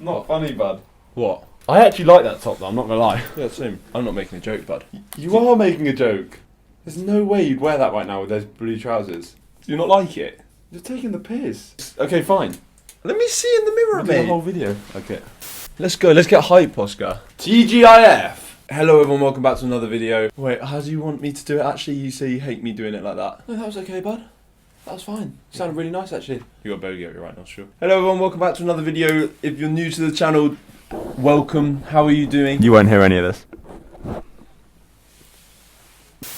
not funny, bud. What? I actually like that top, though. I'm not gonna lie. Yeah, same. I'm not making a joke, bud. You are making a joke. There's no way you'd wear that right now with those blue trousers. Do you not like it? You're taking the piss. Okay, fine. Let me see in the mirror, We'll do mate. the whole video. Okay. Let's go. Let's get hype, Oscar. TGIF. Hello, everyone. Welcome back to another video. Wait, how do you want me to do it? Actually, you say you hate me doing it like that. No, that was okay, bud. That was fine. You sounded really nice, actually. You got bogey out your right nostril. Hello, everyone. Welcome back to another video. If you're new to the channel, welcome. How are you doing? You won't hear any of this.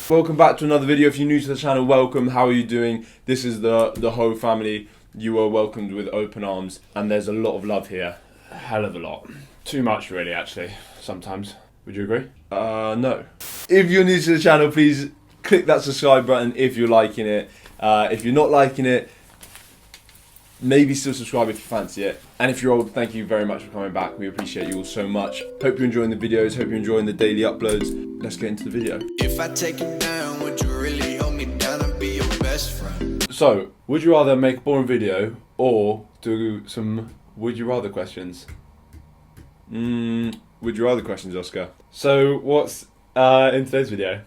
Welcome back to another video. If you're new to the channel, welcome. How are you doing? This is the whole family. You are welcomed with open arms, and there's a lot of love here. A hell of a lot. Too much, really, actually. Sometimes. Would you agree? No. If you're new to the channel, please click that subscribe button if you're liking it. If you're not liking it, maybe still subscribe if you fancy it. And if you're old, thank you very much for coming back. We appreciate you all so much. Hope you're enjoying the videos. Hope you're enjoying the daily uploads. Let's get into the video. If I take you down, would you really hold me down and be your best friend? So, would you rather make a boring video or do some would you rather questions? Would you rather questions, Oscar? So, what's in today's video?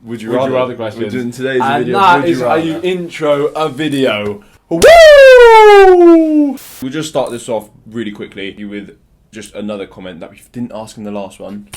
Would you Would you rather? rather questions? We're doing today's And video. that Would is you how rather? you intro a video. Woo! We'll just start this off really quickly with just another comment that we didn't ask in the last one.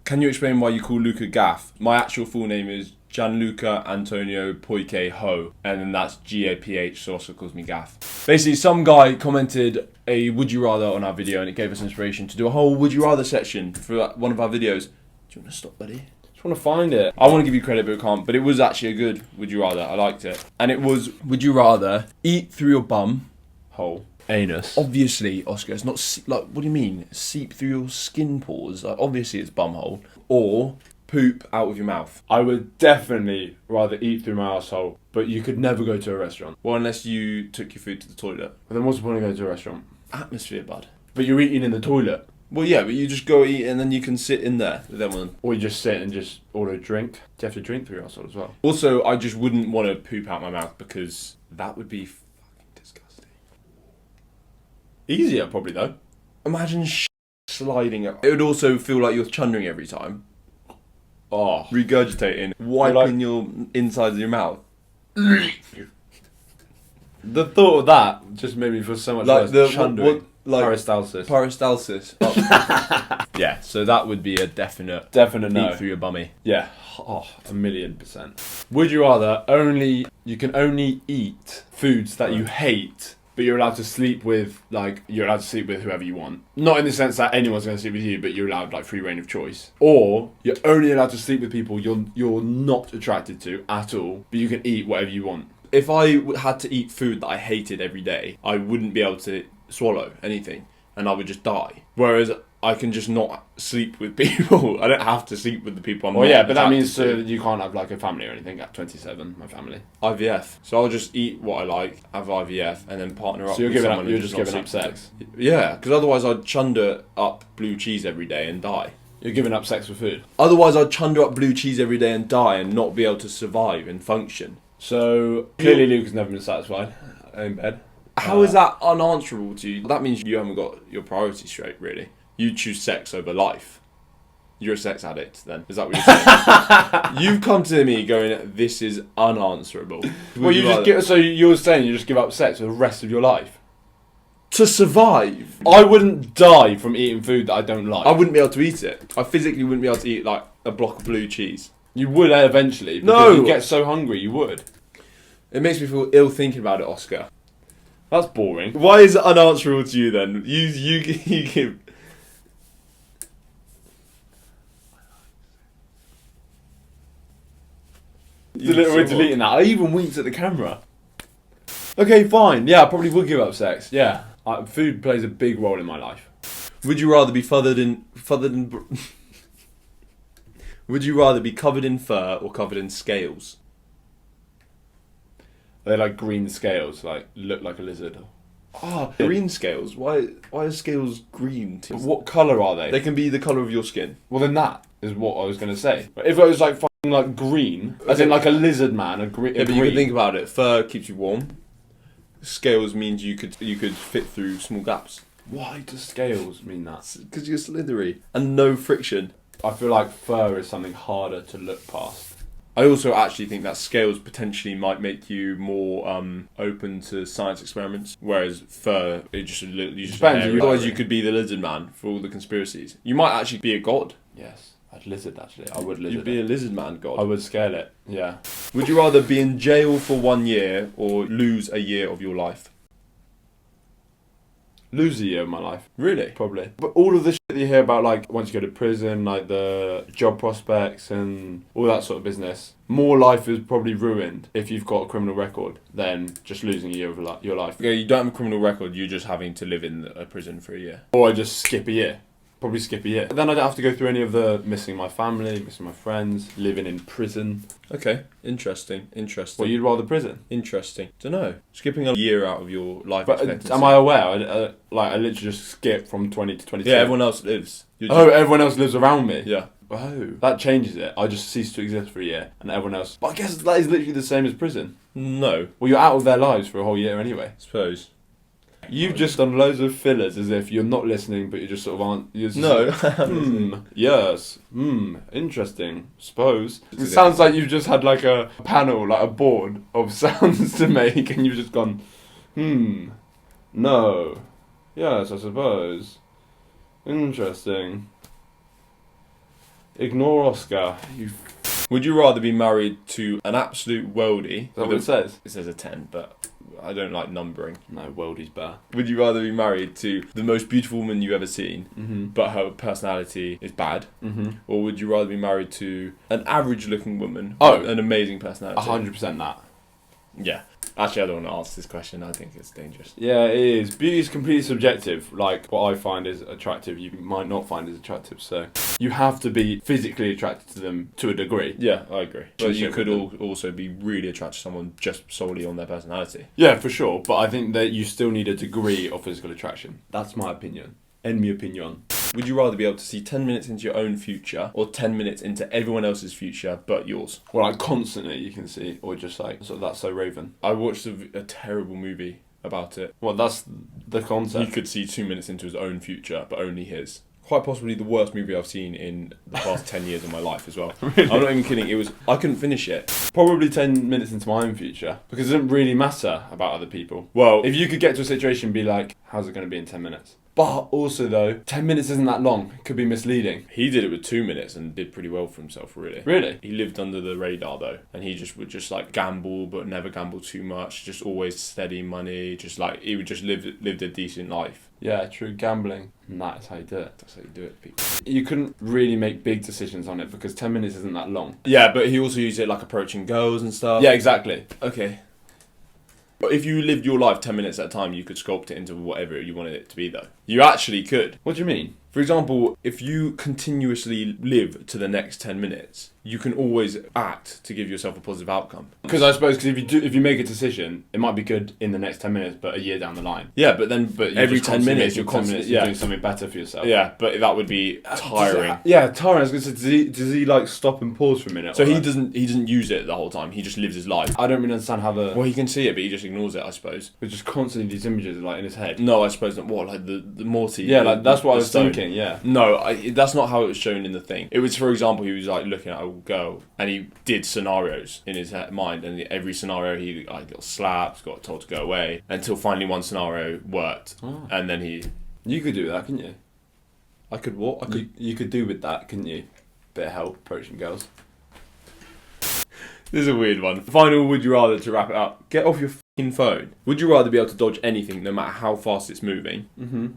Can you explain why you call Luca Gaff? My actual full name is Gianluca Antonio Poike Ho, and then that's G-A-P-H, so Oscar calls me Gaff. Basically, some guy commented a would you rather on our video, and it gave us inspiration to do a whole would you rather section for one of our videos. Do you want to stop, buddy? Just want to find it. I want to give you credit, but I can't. But it was actually a good would you rather. I liked it. And it was, would you rather eat through your bum Hole. Anus. Obviously, Oscar, it's not like. What do you mean? Seep through your skin pores? Like, obviously, it's bumhole or poop out of your mouth. I would definitely rather eat through my asshole, but you could never go to a restaurant. Well, unless you took your food to the toilet. But then what's the point of going to a restaurant? Atmosphere, bud. But you're eating in the toilet. Well, yeah, but you just go eat and then you can sit in there with everyone. Or you just sit and just order a drink. Do you have to drink through your asshole as well? Also, I just wouldn't want to poop out my mouth because that would be fucking disgusting. Easier, probably, though. Imagine sliding up. It would also feel like you're chundering every time. Oh. Regurgitating, wiping your insides of your mouth. The thought of that just made me feel so much Like worse. the Chundering. like Peristalsis. peristalsis. Yeah, so that would be a definite Definite no. eat through your bummy. Yeah. Oh, 1,000,000%. Would you rather you can only eat foods that you hate, but you're allowed to sleep with, whoever you want. Not in the sense that anyone's going to sleep with you, but you're allowed, free reign of choice. Or, you're only allowed to sleep with people you're not attracted to at all, but you can eat whatever you want. If I had to eat food that I hated every day, I wouldn't be able to swallow anything, and I would just die. Whereas I can just not sleep with people. I don't have to sleep with the people I'm Well, not yeah, but that attracted means to. you can't have, a family or anything at 27, my family. IVF. So I'll just eat what I like, have IVF, and then partner up So you're with giving someone up, you're who just does giving not up sleep sex. with me. Yeah, because otherwise I'd chunder up blue cheese every day and die. You're giving up sex for food. Otherwise I'd chunder up blue cheese every day and die and not be able to survive and function. So, clearly Luke has never been satisfied in bed. How is that unanswerable to you? That means you haven't got your priorities straight, really. You choose sex over life. You're a sex addict, then. Is that what you're saying? You've come to me going, this is unanswerable. Well, so you're saying you just give up sex for the rest of your life? To survive. I wouldn't die from eating food that I don't like. I wouldn't be able to eat it. I physically wouldn't be able to eat, a block of blue cheese. You would eventually. No! Because you get so hungry, you would. It makes me feel ill thinking about it, Oscar. That's boring. Why is it unanswerable to you, then? You give... We're deleting that. I even winked at the camera. Okay, fine. Yeah, I probably would give up sex. Yeah. Food plays a big role in my life. Would you rather be Would you rather be covered in fur or covered in scales? They're like green scales, look like a lizard. Ah, green scales. Why are scales green? But what colour are they? They can be the colour of your skin. Well, then that is what I was going to say. But if it was green, as in like a lizard man, Yeah, but you can think about it. Fur keeps you warm. Scales means you could fit through small gaps. Why do scales mean that? Because you're slithery and no friction. I feel like fur is something harder to look past. I also actually think that scales potentially might make you more open to science experiments, whereas fur, you just Depends, otherwise you could be the lizard man for all the conspiracies. You might actually be a god. Yes, I'd lizard actually. I would lizard. You'd be a lizard man god. I would scale it. Yeah. Would you rather be in jail for 1 year or lose a year of your life? Lose a year of my life. Really? Probably. But all of the shit that you hear about, like, once you go to prison, like, the job prospects and all that sort of business, more life is probably ruined if you've got a criminal record than just losing a year of your life. Yeah, you don't have a criminal record, you're just having to live in a prison for a year. Or I just skip a year. Probably skip a year. Then I don't have to go through any of the missing my family, missing my friends, living in prison. Okay, interesting. Well, you'd rather prison? Interesting. Dunno. Skipping a year out of your life But expectancy. am I aware? I literally just skip from 20 to 22. Yeah, everyone else lives. Everyone else lives around me? Yeah. Oh, that changes it. I just cease to exist for a year, and everyone else... But I guess that is literally the same as prison. No. Well, you're out of their lives for a whole year anyway. Suppose. You've just done loads of fillers as if you're not listening, but you just sort of aren't... You're just No. like, yes, interesting, suppose. It sounds like you've just had like a panel, like a board of sounds to make, and you've just gone, no, yes, I suppose. Interesting. Ignore Oscar. Would you rather be married to an absolute worldie? Is that what it says? It says a 10, but I don't like numbering. No, worldie's better. Would you rather be married to the most beautiful woman you've ever seen, Mm-hmm. but her personality is bad? Mm-hmm. Or would you rather be married to an average-looking woman Oh. with an amazing personality? 100% that. Yeah. Actually, I don't want to ask this question. I think it's dangerous. Yeah, it is. Beauty is completely subjective. Like, what I find is attractive, you might not find as attractive. So, you have to be physically attracted to them to a degree. Yeah, I agree. But you Relationship could with also be really attracted to someone just solely on their personality. Yeah, for sure. But I think that you still need a degree of physical attraction. That's my opinion. En mi opinion. Would you rather be able to see 10 minutes into your own future or 10 minutes into everyone else's future but yours? Well, like constantly you can see, or just like, so that's so Raven. I watched a terrible movie about it. Well, that's the He concept. could see 2 minutes into his own future, but only his. Quite possibly the worst movie I've seen in the past 10 years of my life as well. Really? I'm not even kidding. I couldn't finish it. Probably 10 minutes into my own future. Because it doesn't really matter about other people. Well, If you could get to a situation and be like, how's it going to be in 10 minutes? But also though, 10 minutes isn't that long. It could be misleading. he did it with 2 minutes and did pretty well for himself, really. Really? He lived under the radar though, and he would just like gamble, but never gamble too much. Just always steady money. Just like he would just lived a decent life. Yeah, true. Gambling. And that is how you do it. That's how you do it, people. You couldn't really make big decisions on it because 10 minutes isn't that long. Yeah, but he also used it like approaching girls and stuff. Yeah, exactly. Okay. But if you lived your life 10 minutes at a time, you could sculpt it into whatever you wanted it to be, though. You actually could. What do you mean? For example, if you continuously live to the next 10 minutes, you can always act to give yourself a positive outcome. Because I suppose if you make a decision, it might be good in the next 10 minutes, but a year down the line. Yeah, but then But you're every just 10 minutes, you're you're constantly doing something better for yourself. Yeah, but that would be tiring. Yeah, tiring. I was going to say, does he like stop and pause for a minute? So or he like- doesn't use it the whole time. He just lives his life. I don't really understand how Well, he can see it, but he just ignores it, I suppose. there's just constantly these images like in his head. No, I suppose not. What, like the Morty? Yeah, like that's what I the was stone? thinking. Yeah. No, that's not how it was shown in the thing. It was, for example, he was like looking at a girl and he did scenarios in his mind, and every scenario he like got slapped, got told to go away, until finally one scenario worked, and then You could do that, couldn't you? I could what? I could. You could do with that, couldn't you? Bit of help approaching girls. This is a weird one. Final, would you rather to wrap it up? Get off your f***ing phone. Would you rather be able to dodge anything, no matter how fast it's moving,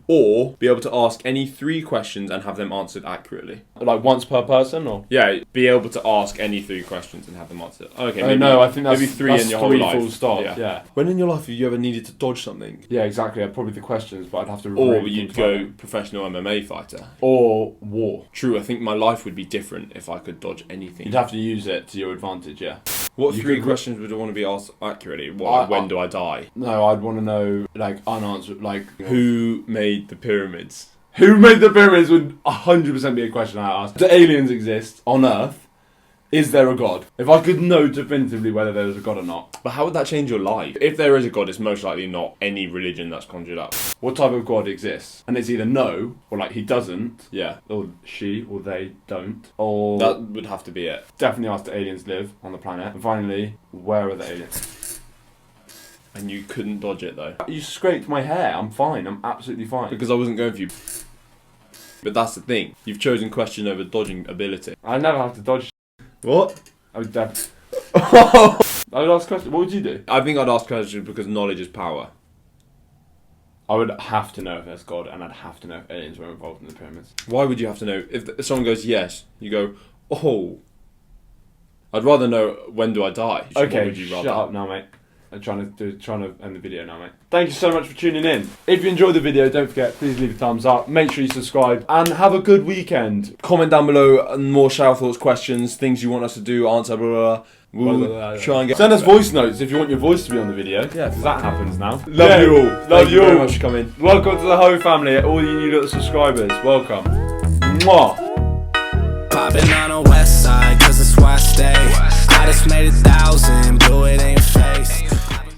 or be able to ask any 3 questions and have them answered accurately? Like once per person, or? Yeah, be able to ask any 3 questions and have them answered. Okay, Oh, maybe, no, I think that's maybe 3 that's in your whole 3 life. full stop. Yeah. When in your life have you ever needed to dodge something? Yeah, exactly. Probably the questions, but I'd have to. Or really you'd think go about it. professional MMA fighter. Or war. True, I think my life would be different if I could dodge anything. You'd have to use it to your advantage. Yeah. What you 3 could- questions would I want to be asked accurately? What, when do I die? No, I'd want to know like unanswered, like Who made the pyramids? Who made the pyramids would 100% be a question I ask. Do aliens exist on Earth? Is there a God? If I could know definitively whether there was a God or not. But how would that change your life? If there is a God, it's most likely not any religion that's conjured up. What type of God exists? And it's either no, or like he doesn't, Yeah. or she, or they don't, or That would have to be it. definitely ask the aliens live on the planet. And finally, where are the aliens? And you couldn't dodge it though. You scraped my hair. I'm fine. I'm absolutely fine. Because I wasn't going for you. But that's the thing. You've chosen question over dodging ability. I never have to dodge. What? I would definitely. I would ask a question. What would you do? I think I'd ask questions because knowledge is power. I would have to know if there's God, and I'd have to know if aliens were involved in the pyramids. Why would you have to know? If someone goes yes, you go, oh. I'd rather know when do I die. Okay, What would you shut rather? up now, mate. I'm trying to end the video now, mate. Thank you so much for tuning in. If you enjoyed the video, don't forget, please leave a thumbs up. Make sure you subscribe, and have a good weekend. Comment down below more shower thoughts, questions, things you want us to do, answer, blah, blah, blah. We'll try and get. Send us voice notes if you want your voice to be on the video. Yeah, because that happens now. Love you all. Love Thank you you very all. much for coming. Welcome to the Ho family. All you new little subscribers, welcome. Mwah. Popping on the west side, cause that's where I stay. I just made 1,000, blew